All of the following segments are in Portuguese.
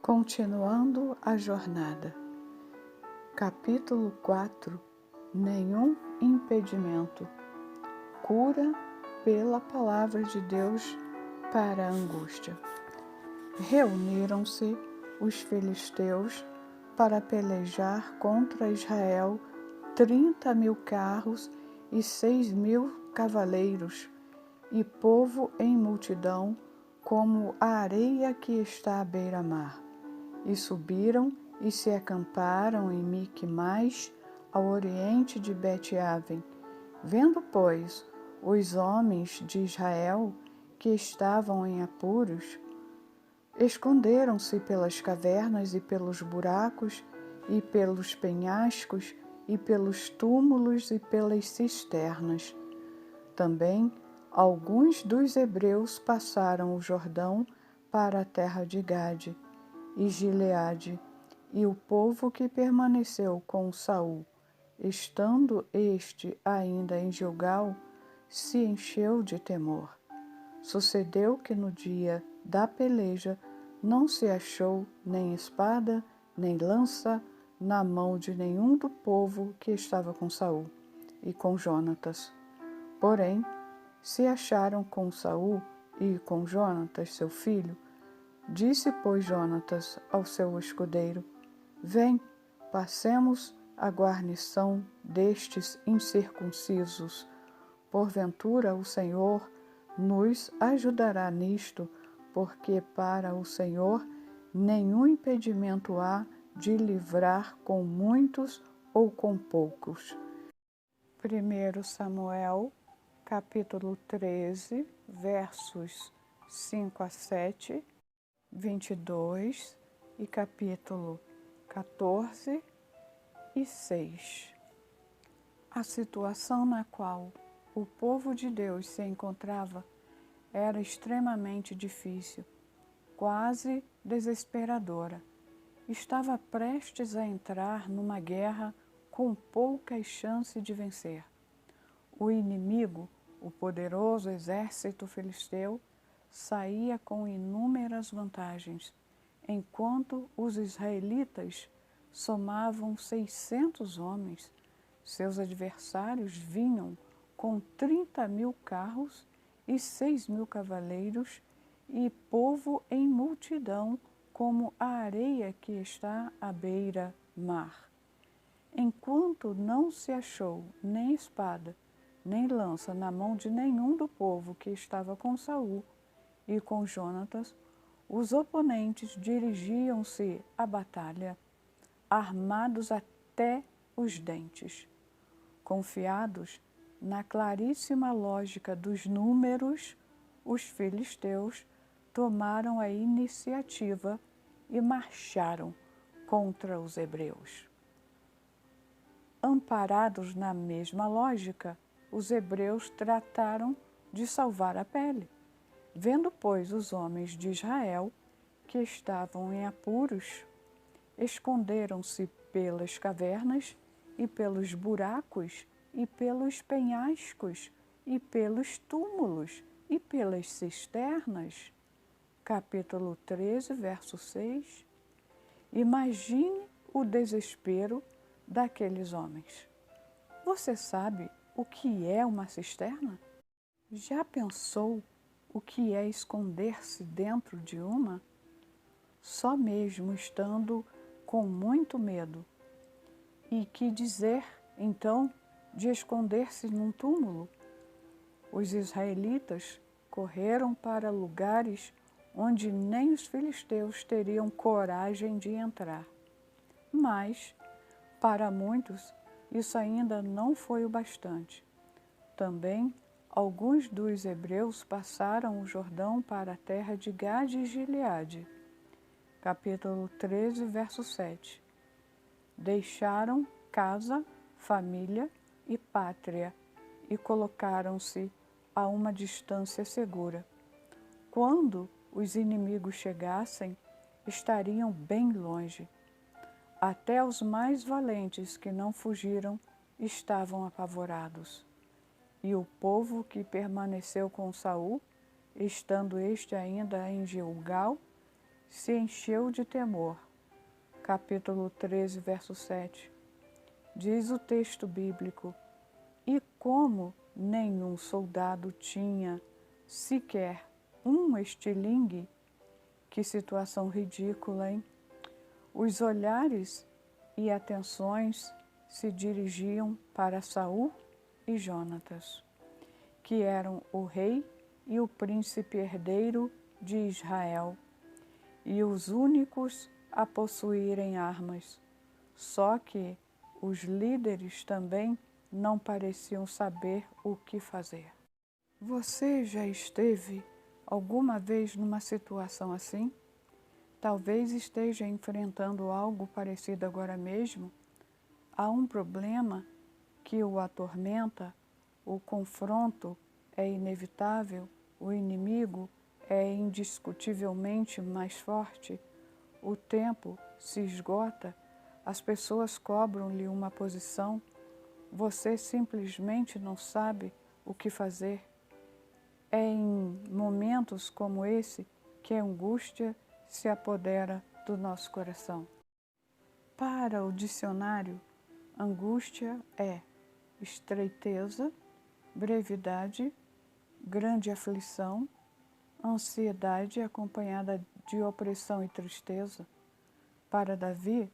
Continuando a jornada. Capítulo 4. Nenhum impedimento. Cura pela palavra de Deus para a angústia. Reuniram-se os filisteus para pelejar contra Israel 30.000 carros e 6.000 cavaleiros, e povo em multidão, como a areia que está à beira-mar. E subiram e se acamparam em Miquimais, ao oriente de Bet-Aven. Vendo, pois, os homens de Israel que estavam em apuros, esconderam-se pelas cavernas e pelos buracos e pelos penhascos e pelos túmulos e pelas cisternas. Também alguns dos hebreus passaram o Jordão para a terra de Gade e Gileade, e o povo que permaneceu com Saul, estando este ainda em Gilgal, se encheu de temor. Sucedeu que no dia da peleja não se achou nem espada, nem lança na mão de nenhum do povo que estava com Saul e com Jonatas. Porém, se acharam com Saul e com Jonatas, seu filho. Disse, pois, Jonatas ao seu escudeiro: Vem, passemos a guarnição destes incircuncisos. Porventura o Senhor nos ajudará nisto, porque para o Senhor nenhum impedimento há de livrar com muitos ou com poucos. 1 Samuel, capítulo 13, versos 5 a 7, 22 e capítulo 14 e 6. A situação na qual o povo de Deus se encontrava era extremamente difícil, quase desesperadora. Estava prestes a entrar numa guerra com poucas chances de vencer. O inimigo, o poderoso exército filisteu, saía com inúmeras vantagens, enquanto os israelitas somavam 600 homens. Seus adversários vinham com 30.000 carros e 6.000 cavaleiros, e povo em multidão, como a areia que está à beira-mar. Enquanto não se achou nem espada, nem lança na mão de nenhum do povo que estava com Saul e com Jonatas, os oponentes dirigiam-se à batalha, armados até os dentes. Confiados na claríssima lógica dos números, os filisteus tomaram a iniciativa e marcharam contra os hebreus. Amparados na mesma lógica, os hebreus trataram de salvar a pele. Vendo, pois, os homens de Israel que estavam em apuros, esconderam-se pelas cavernas e pelos buracos e pelos penhascos e pelos túmulos e pelas cisternas. Capítulo 13, verso 6. Imagine o desespero daqueles homens. Você sabe o que é uma cisterna? Já pensou o que é esconder-se dentro de uma? Só mesmo estando com muito medo. E que dizer, então, de esconder-se num túmulo? Os israelitas correram para lugares onde nem os filisteus teriam coragem de entrar. Mas, para muitos, isso ainda não foi o bastante. Também, alguns dos hebreus passaram o Jordão para a terra de Gade e Gileade. Capítulo 13, verso 7. Deixaram casa, família e pátria e colocaram-se a uma distância segura. Quando os inimigos chegassem, estariam bem longe. Até os mais valentes que não fugiram estavam apavorados. E o povo que permaneceu com Saul, estando este ainda em Gilgal, se encheu de temor. Capítulo 13, verso 7. Diz o texto bíblico: e como nenhum soldado tinha sequer um estilingue, que situação ridícula, hein? Os olhares e atenções se dirigiam para Saul e Jonatas, que eram o rei e o príncipe herdeiro de Israel, e os únicos a possuírem armas. Só que os líderes também não pareciam saber o que fazer. Você já esteve alguma vez numa situação assim? Talvez esteja enfrentando algo parecido agora mesmo. Há um problema que o atormenta, o confronto é inevitável, o inimigo é indiscutivelmente mais forte, o tempo se esgota, as pessoas cobram-lhe uma posição, você simplesmente não sabe o que fazer. É em momentos como esse que a angústia se apodera do nosso coração. Para o dicionário, angústia é estreiteza, brevidade, grande aflição, ansiedade acompanhada de opressão e tristeza. Para Davi,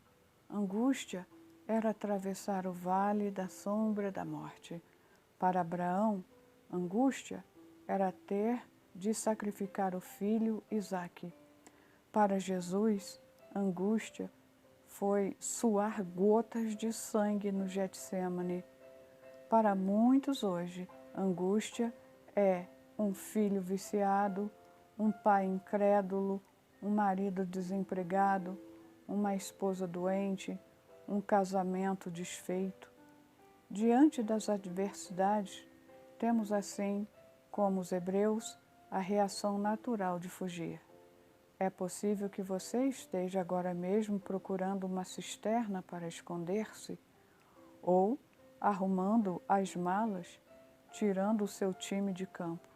angústia era atravessar o vale da sombra da morte. Para Abraão, angústia era ter de sacrificar o filho Isaque. Para Jesus, angústia foi suar gotas de sangue no Getsemane. Para muitos hoje, angústia é um filho viciado, um pai incrédulo, um marido desempregado, uma esposa doente, um casamento desfeito. Diante das adversidades, temos assim, como os hebreus, a reação natural de fugir. É possível que você esteja agora mesmo procurando uma cisterna para esconder-se, ou arrumando as malas, tirando o seu time de campo,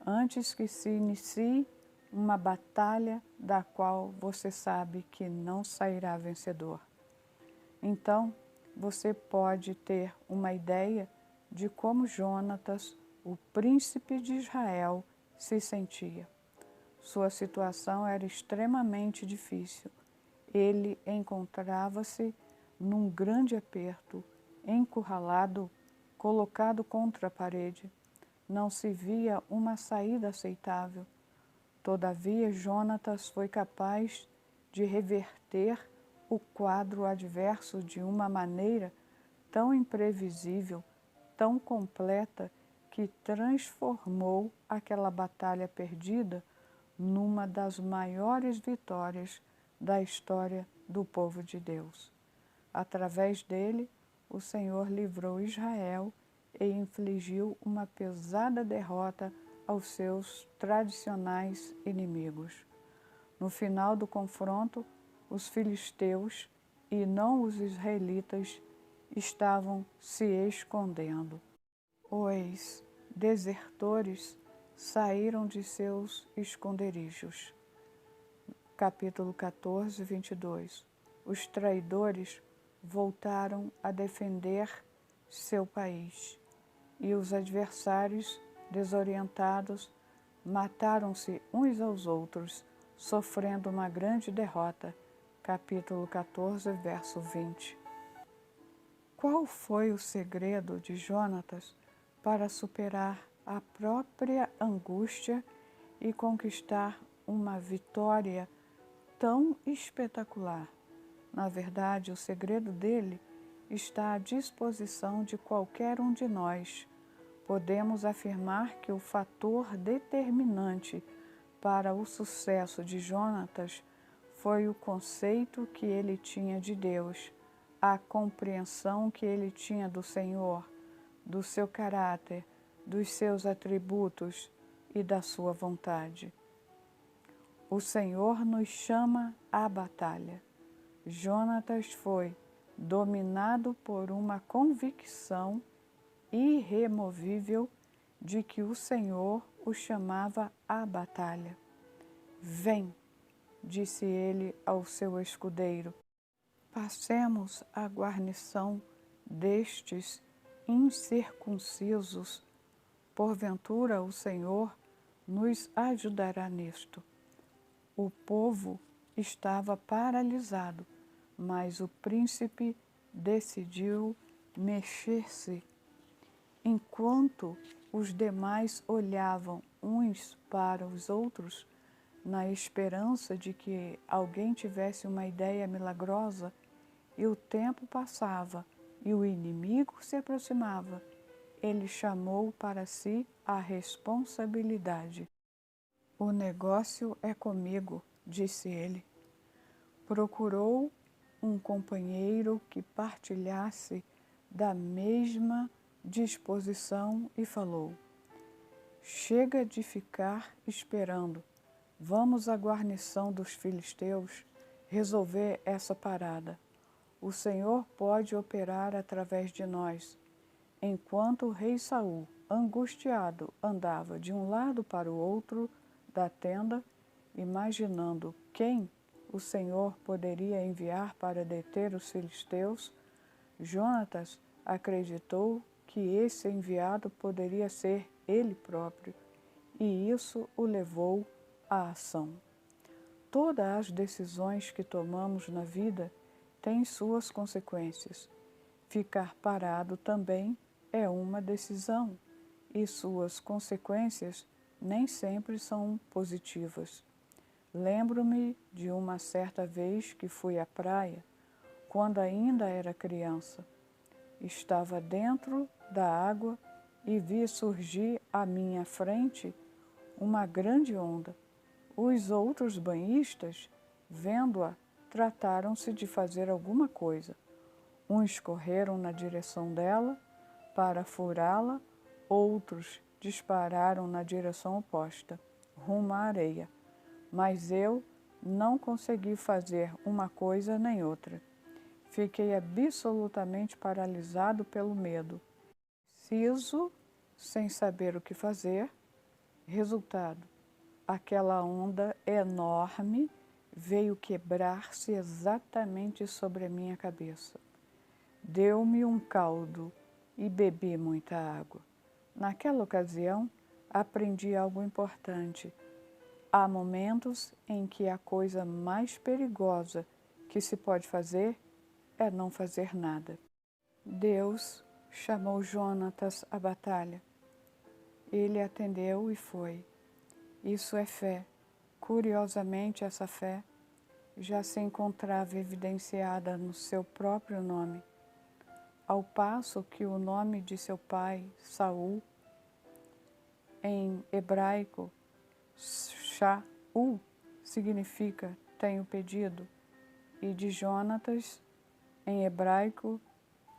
antes que se inicie uma batalha da qual você sabe que não sairá vencedor. Então, você pode ter uma ideia de como Jonatas, o príncipe de Israel, se sentia. Sua situação era extremamente difícil. Ele encontrava-se num grande aperto, encurralado, colocado contra a parede. Não se via uma saída aceitável. Todavia, Jonatas foi capaz de reverter o quadro adverso de uma maneira tão imprevisível, tão completa, que transformou aquela batalha perdida numa das maiores vitórias da história do povo de Deus. Através dele, o Senhor livrou Israel e infligiu uma pesada derrota aos seus tradicionais inimigos. No final do confronto, os filisteus e não os israelitas estavam se escondendo. Os desertores saíram de seus esconderijos. Capítulo 14, 22. Os traidores voltaram a defender seu país, e os adversários, desorientados, mataram-se uns aos outros, sofrendo uma grande derrota. Capítulo 14, verso 20. Qual foi o segredo de Jonatas para superar a própria angústia e conquistar uma vitória tão espetacular? Na verdade, o segredo dele está à disposição de qualquer um de nós. Podemos afirmar que o fator determinante para o sucesso de Jonatas foi o conceito que ele tinha de Deus, a compreensão que ele tinha do Senhor, do seu caráter, dos seus atributos e da sua vontade. O Senhor nos chama à batalha. Jonatas foi dominado por uma convicção irremovível de que o Senhor o chamava à batalha. Vem, disse ele ao seu escudeiro. Passemos a guarnição destes incircuncisos. Porventura o Senhor nos ajudará nisto. O povo estava paralisado, mas o príncipe decidiu mexer-se. Enquanto os demais olhavam uns para os outros, na esperança de que alguém tivesse uma ideia milagrosa, e o tempo passava e o inimigo se aproximava, ele chamou para si a responsabilidade. O negócio é comigo, disse ele. Procurou um companheiro que partilhasse da mesma disposição e falou: chega de ficar esperando. Vamos à guarnição dos filisteus resolver essa parada. O Senhor pode operar através de nós. Enquanto o rei Saul, angustiado, andava de um lado para o outro da tenda, imaginando quem o Senhor poderia enviar para deter os filisteus, Jonatas acreditou que esse enviado poderia ser ele próprio, e isso o levou à ação. Todas as decisões que tomamos na vida têm suas consequências. Ficar parado também é uma decisão, e suas consequências nem sempre são positivas. Lembro-me de uma certa vez que fui à praia, quando ainda era criança. Estava dentro da água e vi surgir à minha frente uma grande onda. Os outros banhistas, vendo-a, trataram-se de fazer alguma coisa. Uns correram na direção dela para furá-la, outros dispararam na direção oposta, rumo à areia. Mas eu não consegui fazer uma coisa nem outra. Fiquei absolutamente paralisado pelo medo. Preciso, sem saber o que fazer. Resultado: aquela onda enorme veio quebrar-se exatamente sobre a minha cabeça. Deu-me um caldo e bebi muita água. Naquela ocasião, aprendi algo importante. Há momentos em que a coisa mais perigosa que se pode fazer é não fazer nada. Deus chamou Jonatas à batalha. Ele atendeu e foi. Isso é fé. Curiosamente, essa fé já se encontrava evidenciada no seu próprio nome, ao passo que o nome de seu pai, Saul, em hebraico, Shaul, significa tenho pedido, e de Jonatas, em hebraico,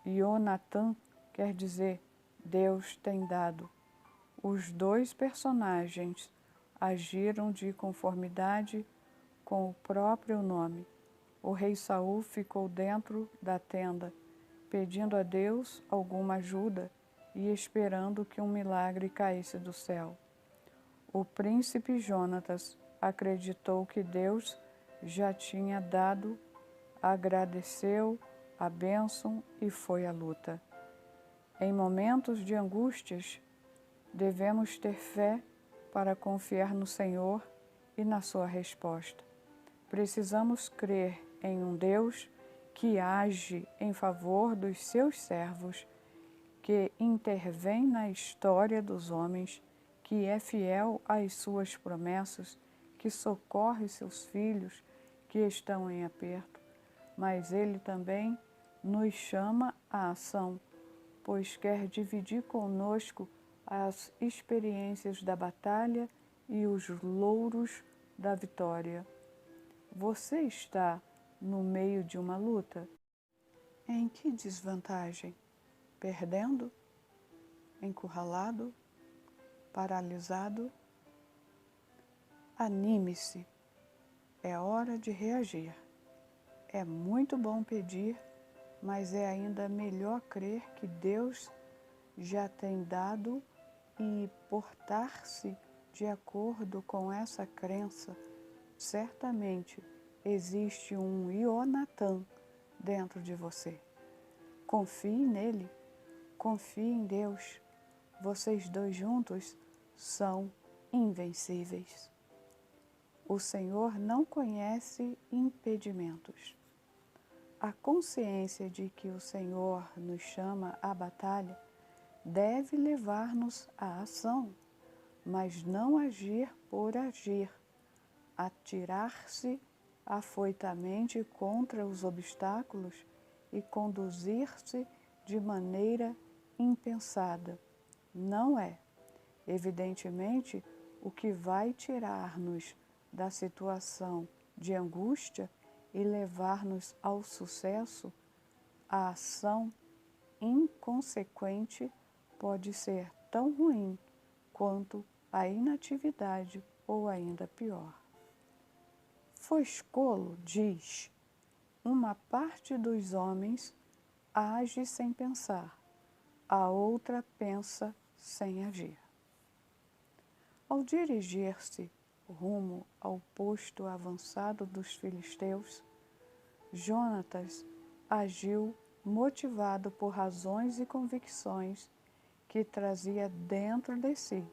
Yonatan, quer dizer Deus tem dado. Os dois personagens agiram de conformidade com o próprio nome. O rei Saul ficou dentro da tenda, pedindo a Deus alguma ajuda e esperando que um milagre caísse do céu. O príncipe Jonatas acreditou que Deus já tinha dado, agradeceu a bênção e foi à luta. Em momentos de angústias, devemos ter fé para confiar no Senhor e na sua resposta. Precisamos crer em um Deus que age em favor dos seus servos, que intervém na história dos homens, que é fiel às suas promessas, que socorre seus filhos que estão em aperto. Mas Ele também nos chama à ação, pois quer dividir conosco as experiências da batalha e os louros da vitória. Você está no meio de uma luta? Em que desvantagem? Perdendo? Encurralado? Paralisado? Anime-se. É hora de reagir. É muito bom pedir, mas é ainda melhor crer que Deus já tem dado e portar-se de acordo com essa crença certamente existe um Ionatan dentro de você. Confie nele, confie em Deus. Vocês dois juntos são invencíveis. O Senhor não conhece impedimentos. A consciência de que o Senhor nos chama à batalha deve levar-nos à ação, mas não agir por agir, atirar-se afoitamente contra os obstáculos e conduzir-se de maneira impensada. Não é, evidentemente, o que vai tirar-nos da situação de angústia e levar-nos ao sucesso. A ação inconsequente pode ser tão ruim quanto a inatividade ou ainda pior. Foscolo diz: uma parte dos homens age sem pensar, a outra pensa sem agir. Ao dirigir-se rumo ao posto avançado dos filisteus, Jonatas agiu motivado por razões e convicções que trazia dentro de si.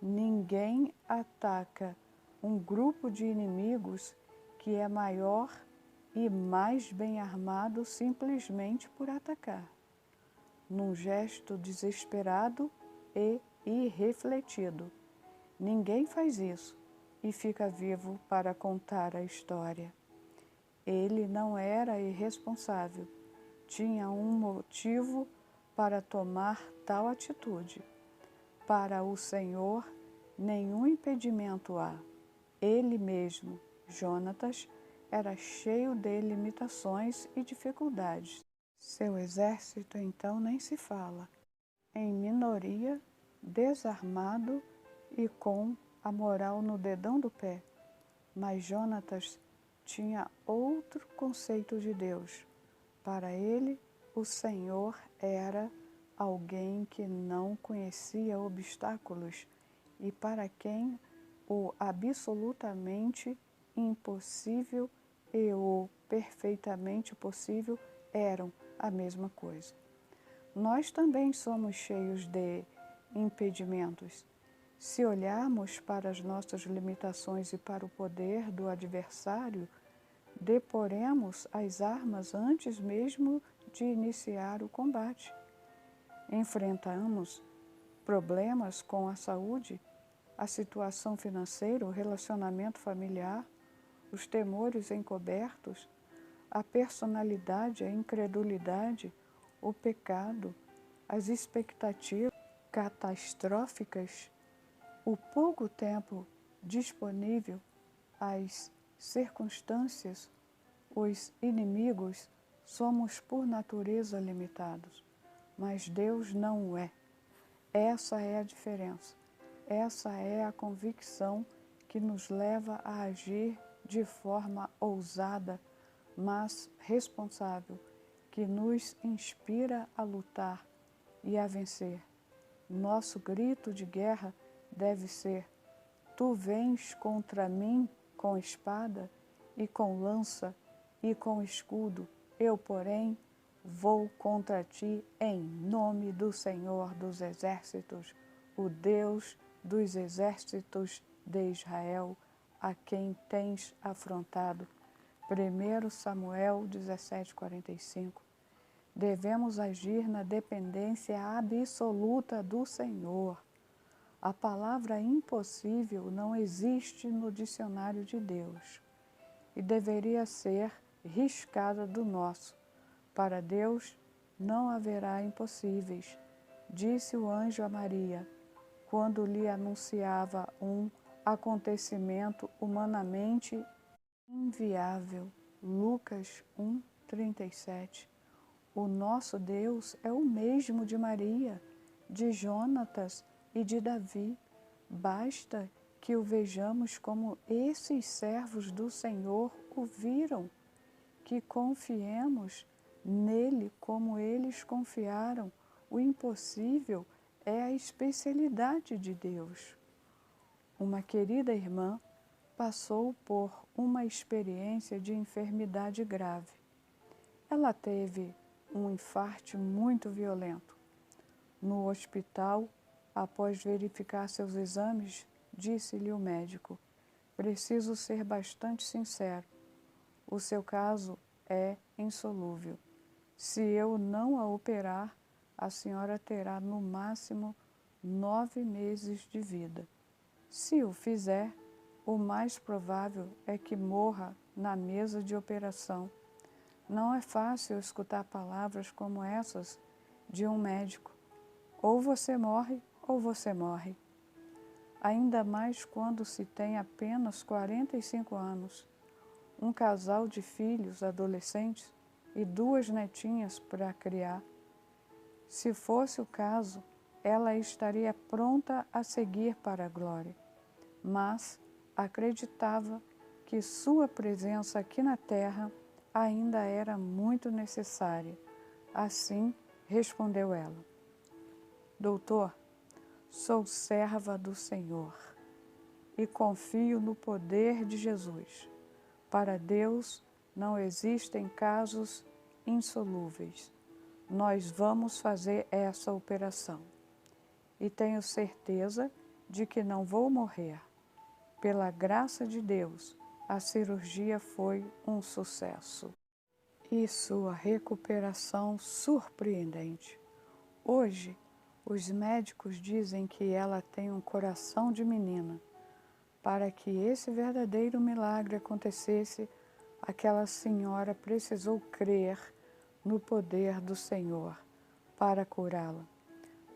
Ninguém ataca um grupo de inimigos que é maior e mais bem armado simplesmente por atacar, num gesto desesperado e irrefletido. Ninguém faz isso e fica vivo para contar a história. Ele não era irresponsável, tinha um motivo para tomar tal atitude. Para o Senhor, nenhum impedimento há. Ele mesmo, Jonatas, era cheio de limitações e dificuldades. Seu exército, então, nem se fala. Em minoria, desarmado e com a moral no dedão do pé. Mas Jonatas tinha outro conceito de Deus. Para ele, o Senhor era alguém que não conhecia obstáculos e para quem o absolutamente impossível e o perfeitamente possível eram a mesma coisa. Nós também somos cheios de impedimentos. Se olharmos para as nossas limitações e para o poder do adversário, deporemos as armas antes mesmo de iniciar o combate. Enfrentamos problemas com a saúde, a situação financeira, o relacionamento familiar, os temores encobertos, a personalidade, a incredulidade, o pecado, as expectativas catastróficas, o pouco tempo disponível, as circunstâncias, os inimigos. Somos por natureza limitados, mas Deus não o é. Essa é a diferença. Essa é a convicção que nos leva a agir de forma ousada, mas responsável, que nos inspira a lutar e a vencer. Nosso grito de guerra deve ser: tu vens contra mim com espada e com lança e com escudo, eu, porém, vou contra ti em nome do Senhor dos Exércitos, o Deus dos exércitos de Israel, a quem tens afrontado. 1 Samuel 17:45. Devemos agir na dependência absoluta do Senhor. A palavra impossível não existe no dicionário de Deus e deveria ser riscada do nosso. Para Deus não haverá impossíveis, disse o anjo a Maria, quando lhe anunciava um acontecimento humanamente inviável. Lucas 1:37. O nosso Deus é o mesmo de Maria, de Jonatas e de Davi. Basta que o vejamos como esses servos do Senhor o viram, que confiemos nele como eles confiaram. O impossível é a especialidade de Deus. Uma querida irmã passou por uma experiência de enfermidade grave. Ela teve um infarte muito violento. No hospital, após verificar seus exames, disse-lhe o médico: "Preciso ser bastante sincero. O seu caso é insolúvel. Se eu não a operar, a senhora terá no máximo 9 meses de vida. Se o fizer, o mais provável é que morra na mesa de operação." Não é fácil escutar palavras como essas de um médico. Ou você morre, ou você morre. Ainda mais quando se tem apenas 45 anos, um casal de filhos adolescentes e 2 netinhas para criar. Se fosse o caso, ela estaria pronta a seguir para a glória, mas acreditava que sua presença aqui na terra ainda era muito necessária. Assim, respondeu ela: "Doutor, sou serva do Senhor e confio no poder de Jesus. Para Deus não existem casos insolúveis. Nós vamos fazer essa operação. E tenho certeza de que não vou morrer. Pela graça de Deus, a cirurgia foi um sucesso." E sua recuperação surpreendente. Hoje, os médicos dizem que ela tem um coração de menina. Para que esse verdadeiro milagre acontecesse, aquela senhora precisou crer no poder do Senhor para curá-la,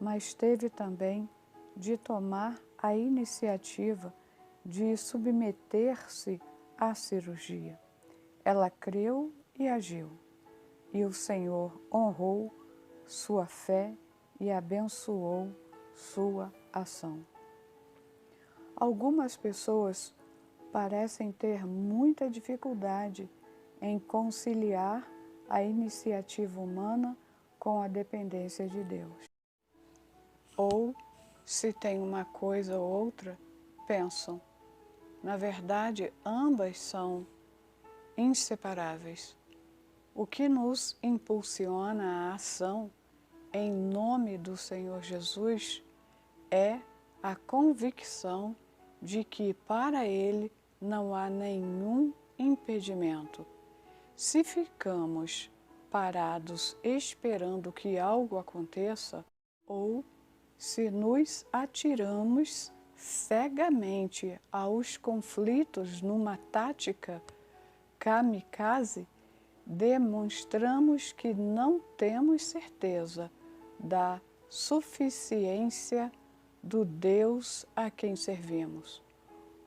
mas teve também de tomar a iniciativa de submeter-se à cirurgia. Ela creu e agiu, e o Senhor honrou sua fé e abençoou sua ação. Algumas pessoas parecem ter muita dificuldade em conciliar a iniciativa humana com a dependência de Deus. Ou, se tem uma coisa ou outra, pensam: na verdade, ambas são inseparáveis. O que nos impulsiona à ação em nome do Senhor Jesus é a convicção de que para Ele não há nenhum impedimento. Se ficamos parados esperando que algo aconteça, ou se nos atiramos cegamente aos conflitos numa tática kamikaze, demonstramos que não temos certeza da suficiência do Deus a quem servimos.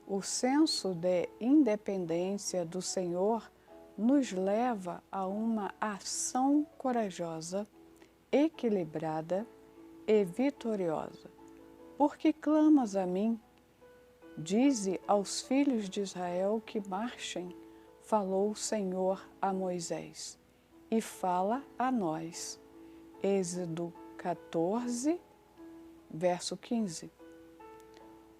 O senso de independência do Senhor nos leva a uma ação corajosa, equilibrada e vitoriosa. Porque clamas a mim? Dize aos filhos de Israel que marchem, falou o Senhor a Moisés, e fala a nós. Êxodo 14, verso 15.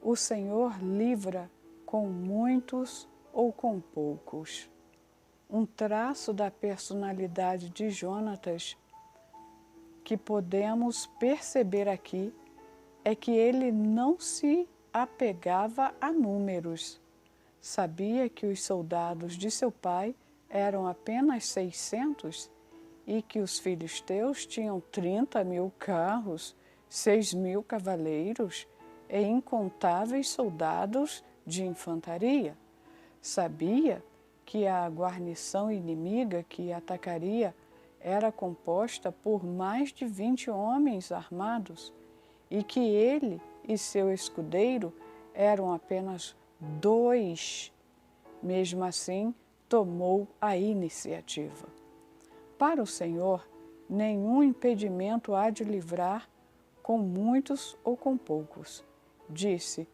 O Senhor livra com muitos ou com poucos. Um traço da personalidade de Jonatas que podemos perceber aqui é que ele não se apegava a números. Sabia que os soldados de seu pai eram apenas 600 e que os filisteus tinham 30.000 carros, 6.000 cavaleiros e incontáveis soldados de infantaria. Sabia que a guarnição inimiga que atacaria era composta por mais de 20 homens armados e que ele e seu escudeiro eram apenas 2. Mesmo assim, tomou a iniciativa. Para o Senhor, nenhum impedimento há de livrar com muitos ou com poucos. Disse,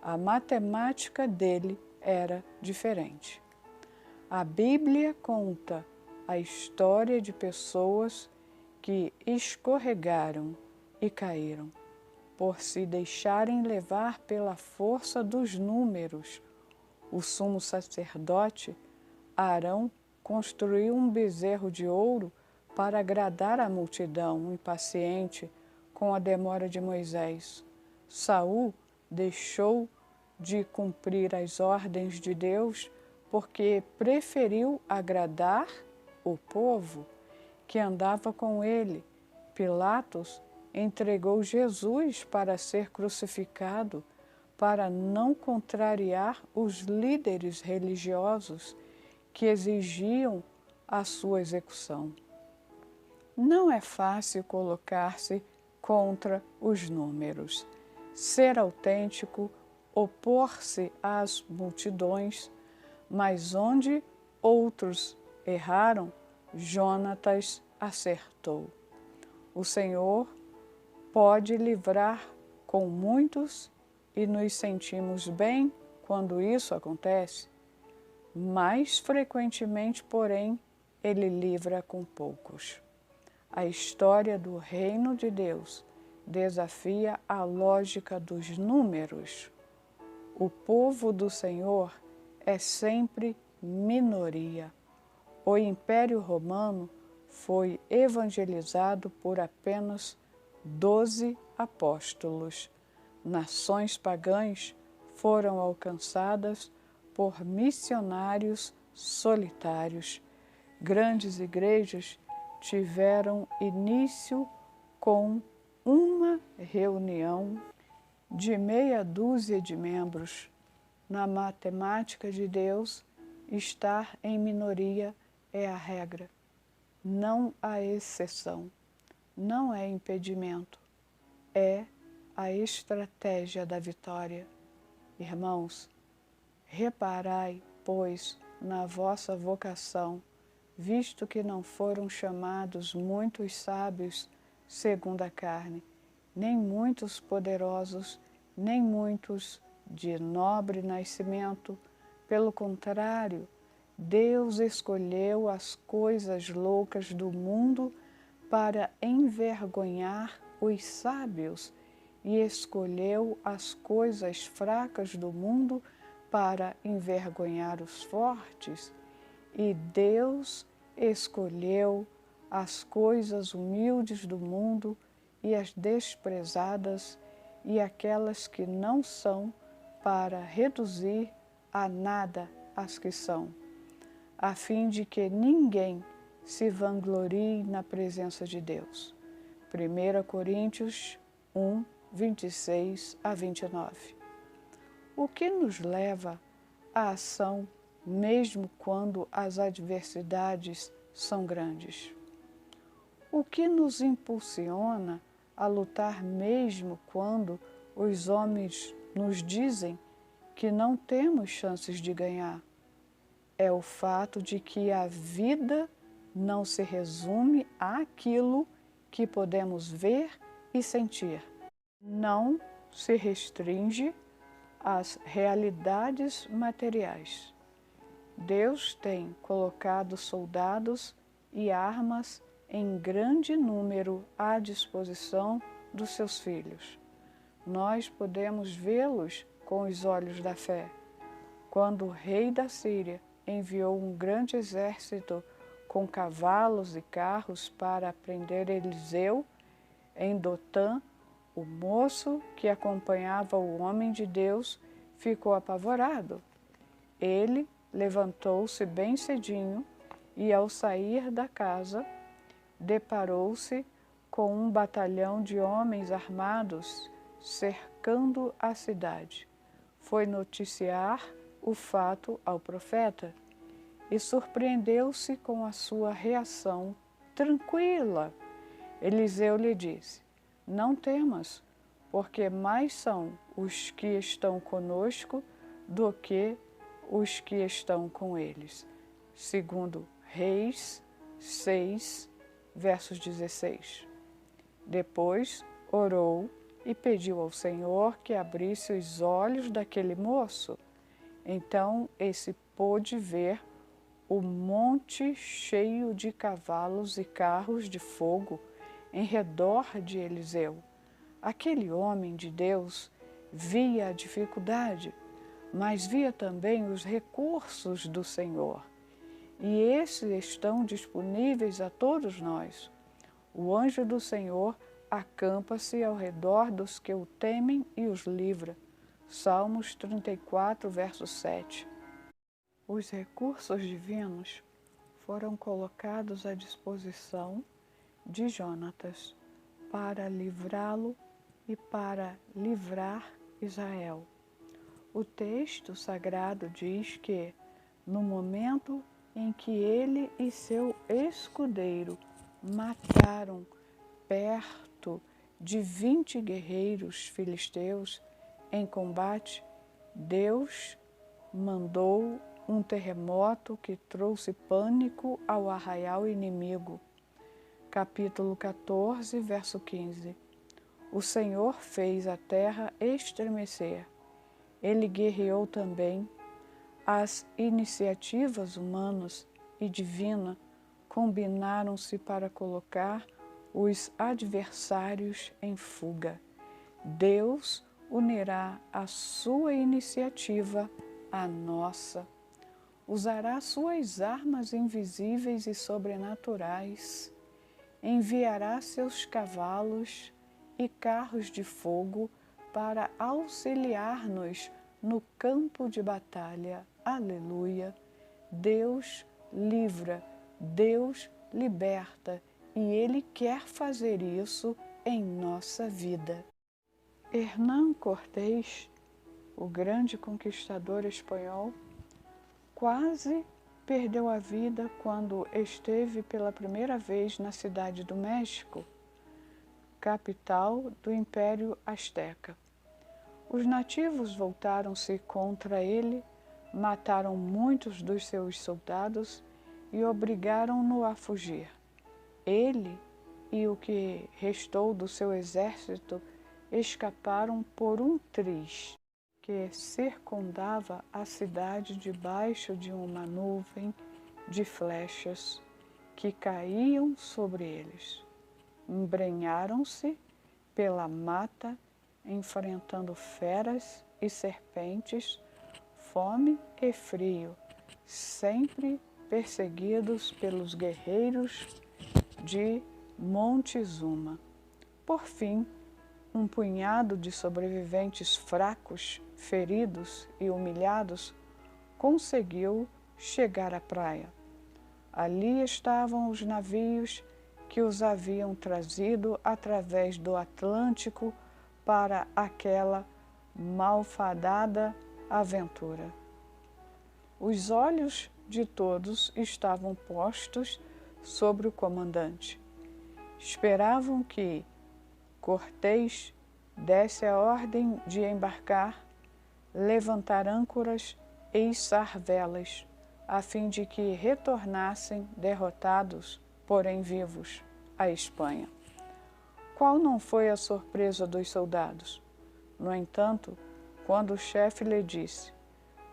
a matemática dele era diferente. A Bíblia conta a história de pessoas que escorregaram e caíram, por se deixarem levar pela força dos números. o sumo sacerdote, Arão, construiu um bezerro de ouro para agradar a multidão impaciente com a demora de Moisés. Saul deixou de cumprir as ordens de Deus porque preferiu agradar o povo que andava com ele. Pilatos entregou Jesus para ser crucificado para não contrariar os líderes religiosos que exigiam a sua execução. Não é fácil colocar-se contra os números, ser autêntico, opor-se às multidões, mas onde outros erraram, Jonatas acertou. O Senhor pode livrar com muitos e nos sentimos bem quando isso acontece. Mais frequentemente, porém, Ele livra com poucos. A história do reino de Deus desafia a lógica dos números. O povo do Senhor é sempre minoria. O Império Romano foi evangelizado por apenas 12 apóstolos. Nações pagãs foram alcançadas por missionários solitários. Grandes igrejas tiveram início com uma reunião de meia dúzia de membros. Na matemática de Deus, estar em minoria é a regra, não a exceção. Não é impedimento, é a estratégia da vitória. Irmãos, reparai, pois, na vossa vocação, visto que não foram chamados muitos sábios segundo a carne, nem muitos poderosos, nem muitos de nobre nascimento. Pelo contrário, Deus escolheu as coisas loucas do mundo para envergonhar os sábios e escolheu as coisas fracas do mundo para envergonhar os fortes. E Deus escolheu as coisas humildes do mundo e as desprezadas e aquelas que não são para reduzir a nada as que são, a fim de que ninguém se vanglorie na presença de Deus. 1 Coríntios 1, 26 a 29. O que nos leva à ação mesmo quando as adversidades são grandes? O que nos impulsiona a lutar mesmo quando os homens nos dizem que não temos chances de ganhar? É o fato de que a vida não se resume àquilo que podemos ver e sentir. Não se restringe às realidades materiais. Deus tem colocado soldados e armas em grande número à disposição dos seus filhos. Nós podemos vê-los com os olhos da fé. Quando o rei da Síria enviou um grande exército com cavalos e carros para prender Eliseu em Dotã, o moço que acompanhava o homem de Deus ficou apavorado. Ele levantou-se bem cedinho e, ao sair da casa, deparou-se com um batalhão de homens armados cercando a cidade. Foi noticiar o fato ao profeta e surpreendeu-se com a sua reação tranquila. Eliseu lhe disse: não temas, porque mais são os que estão conosco do que os que estão com eles. Segundo Reis 6, versos 16. Depois orou e pediu ao Senhor que abrisse os olhos daquele moço. Então esse pôde ver o monte cheio de cavalos e carros de fogo em redor de Eliseu. Aquele homem de Deus via a dificuldade, mas via também os recursos do Senhor. E esses estão disponíveis a todos nós. O anjo do Senhor acampa-se ao redor dos que o temem e os livra. Salmos 34, verso 7. Os recursos divinos foram colocados à disposição de Jonatas para livrá-lo e para livrar Israel. O texto sagrado diz que, no momento em que ele e seu escudeiro mataram perto de 20 guerreiros filisteus em combate, Deus mandou um terremoto que trouxe pânico ao arraial inimigo. Capítulo 14, verso 15. O Senhor fez a terra estremecer. Ele guerreou também. As iniciativas humanas e divina combinaram-se para colocar os adversários em fuga. Deus unirá a sua iniciativa à nossa. Usará suas armas invisíveis e sobrenaturais. Enviará seus cavalos e carros de fogo para auxiliar-nos no campo de batalha. Aleluia! Deus livra, Deus liberta, e Ele quer fazer isso em nossa vida. Hernán Cortés, o grande conquistador espanhol, quase perdeu a vida quando esteve pela primeira vez na cidade do México, capital do Império Azteca. Os nativos voltaram-se contra ele, mataram muitos dos seus soldados e obrigaram-no a fugir. Ele e o que restou do seu exército escaparam por um triz que circundava a cidade debaixo de uma nuvem de flechas que caíam sobre eles. Embrenharam-se pela mata, enfrentando feras e serpentes, fome e frio, sempre perseguidos pelos guerreiros de Montezuma. Por fim, um punhado de sobreviventes fracos, feridos e humilhados conseguiu chegar à praia. Ali estavam os navios que os haviam trazido através do Atlântico para aquela malfadada aventura. Os olhos de todos estavam postos sobre o comandante. Esperavam que Cortés desse a ordem de embarcar, levantar âncoras e içar velas, a fim de que retornassem derrotados, porém vivos, à Espanha. Qual não foi a surpresa dos soldados? No entanto, quando o chefe lhe disse: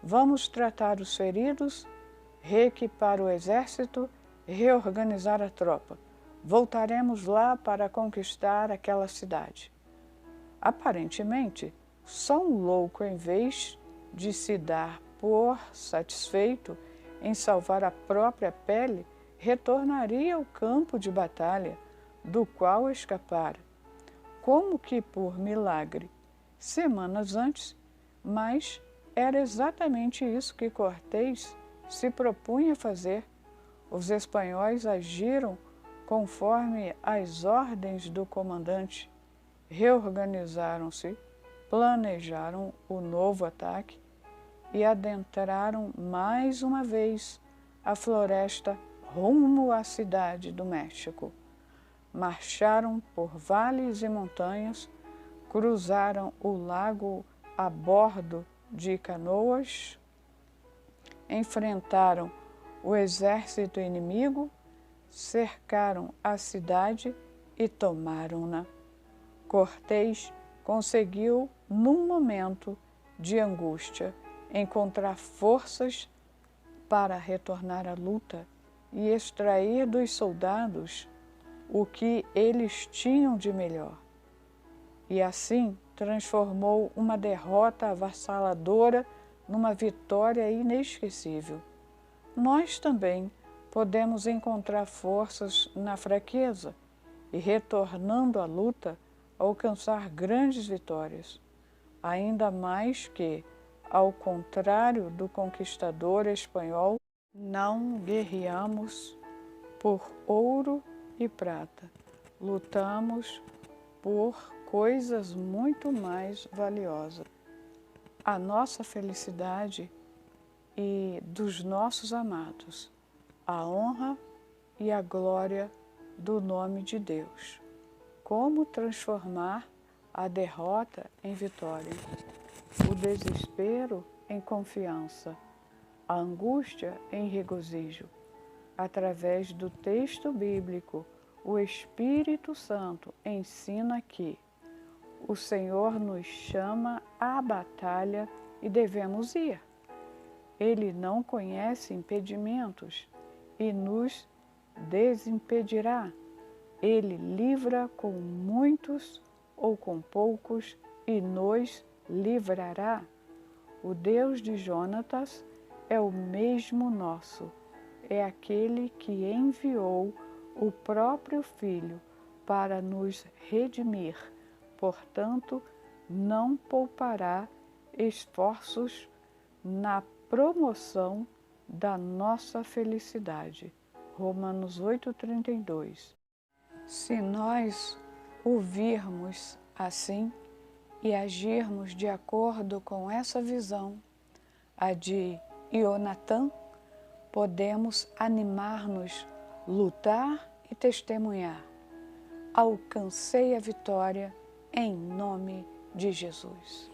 "Vamos tratar os feridos, reequipar o exército, reorganizar a tropa. Voltaremos lá para conquistar aquela cidade." Aparentemente, só um louco, em vez de se dar por satisfeito em salvar a própria pele, retornaria ao campo de batalha do qual escapara, como que por milagre, semanas antes, mas era exatamente isso que Cortés se propunha fazer. Os espanhóis agiram conforme as ordens do comandante, reorganizaram-se, planejaram o novo ataque e adentraram mais uma vez a floresta rumo à cidade do México. Marcharam por vales e montanhas, cruzaram o lago a bordo de canoas, enfrentaram o exército inimigo, cercaram a cidade e tomaram-na. Cortés conseguiu, num momento de angústia, encontrar forças para retornar à luta e extrair dos soldados o que eles tinham de melhor. E assim transformou uma derrota avassaladora numa vitória inesquecível. Nós também podemos encontrar forças na fraqueza e, retornando à luta, alcançar grandes vitórias. Ainda mais que, ao contrário do conquistador espanhol, não guerreamos por ouro e prata. Lutamos por coisas muito mais valiosas. A nossa felicidade e dos nossos amados, a honra e a glória do nome de Deus. Como transformar a derrota em vitória, o desespero em confiança, a angústia em regozijo. Através do texto bíblico, o Espírito Santo ensina que o Senhor nos chama à batalha e devemos ir. Ele não conhece impedimentos e nos desimpedirá. Ele livra com muitos ou com poucos e nos livrará. O Deus de Jonatas é o mesmo nosso. É aquele que enviou o próprio Filho para nos redimir. Portanto, não poupará esforços na promoção da nossa felicidade. Romanos 8,32. Se nós ouvirmos assim e agirmos de acordo com essa visão, a de Ionatã, podemos animar-nos, lutar e testemunhar. Alcancei a vitória em nome de Jesus.